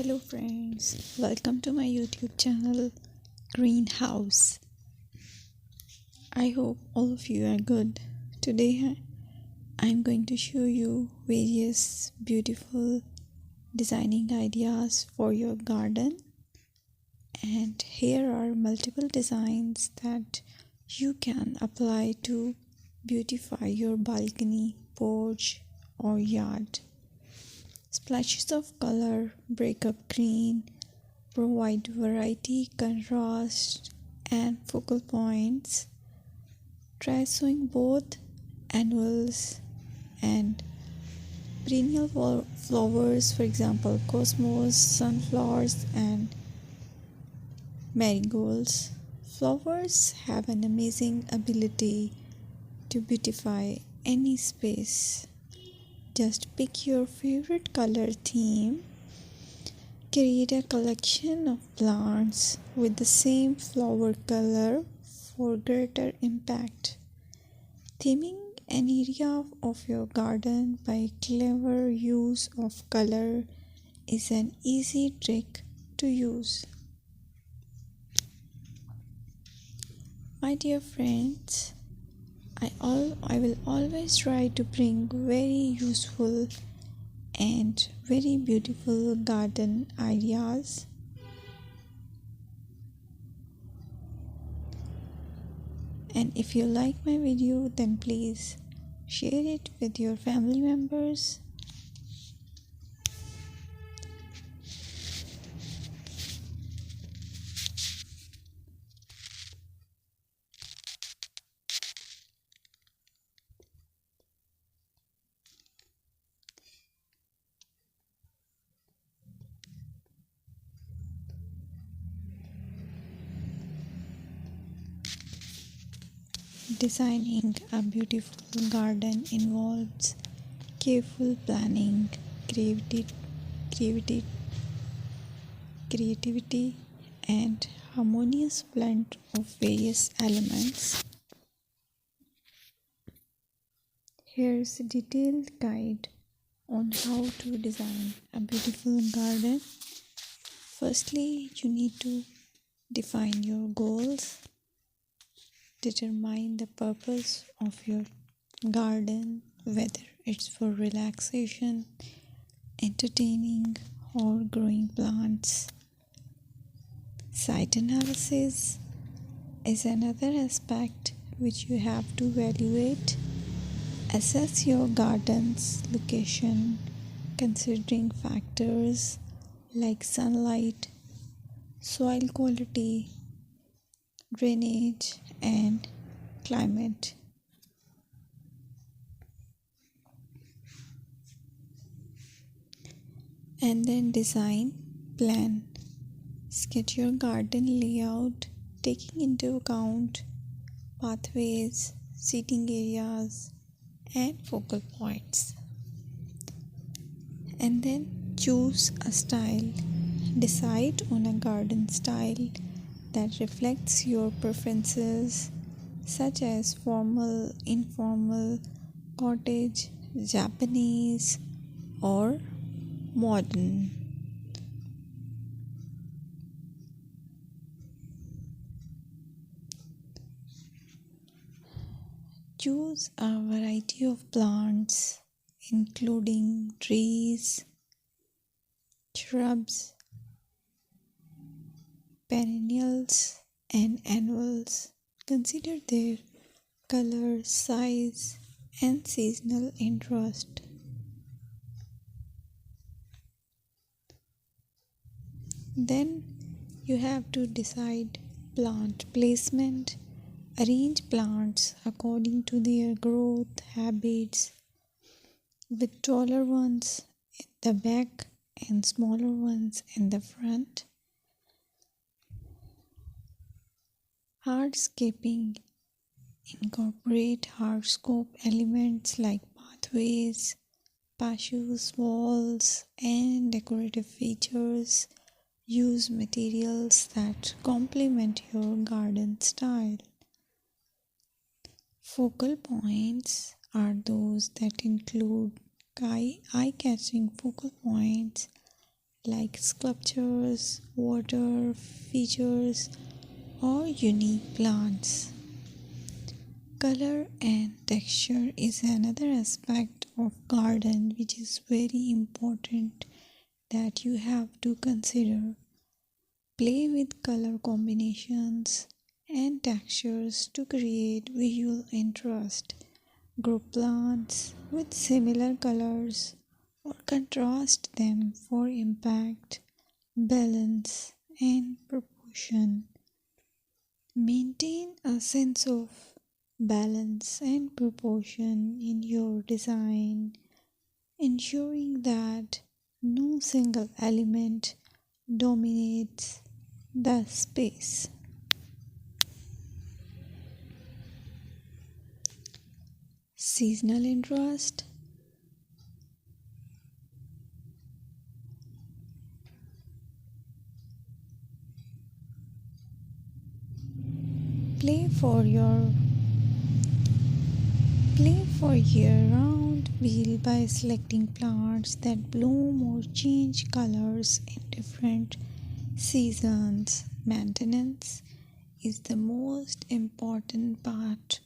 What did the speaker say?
Hello friends, welcome to my YouTube channel Greenhouse. I hope all of you are good. Today I'm going to show you various beautiful designing ideas for your garden, and here are multiple designs that you can apply to beautify your balcony, porch or yard. Splashes of color break up green, provide variety, contrast, and focal points. Try sowing both annuals and perennial flowers, for example, cosmos, sunflowers, and marigolds. Flowers have an amazing ability to beautify any space. Just pick your favorite color theme. Create a collection of plants with the same flower color for greater impact. Theming an area of your garden by clever use of color is an easy trick to use. My dear friends, I will always try to bring very useful and very beautiful garden ideas. And if you like my video, then please share it with your family members. Designing a beautiful garden involves careful planning, creativity, creativity, and harmonious blend of various elements. Here's a detailed guide on how to design a beautiful garden. Firstly, you need to define your goals. Determine the purpose of your garden, whether it's for relaxation, entertaining, or growing plants. Site analysis is another aspect which you have to evaluate. Assess your garden's location, considering factors like sunlight, soil quality, drainage, and climate. And then design plan. Sketch your garden layout, taking into account pathways, seating areas, and focal points. And then choose a style. Decide on a garden style that reflects your preferences, such as formal, informal, cottage, Japanese, or modern. Choose a variety of plants, including trees, shrubs, perennials, and annuals. Consider their color, size, and seasonal interest. Then you have to decide plant placement. Arrange plants according to their growth habits, with taller ones in the back and smaller ones in the front. Hardscaping. Incorporate hardscape elements like pathways, patios, walls, and decorative features. Use materials that complement your garden style. Focal points are those that include eye-catching focal points like sculptures, water features, or unique plants. Color and texture is another aspect of garden which is very important that you have to consider. Play with color combinations and textures to create visual interest. Group plants with similar colors or contrast them for impact, balance, and proportion. Maintain a sense of balance and proportion in your design, ensuring that no single element dominates the space. Seasonal interest. Play for your Play for year-round wheel by selecting plants that bloom or change colors in different seasons. Maintenance is the most important part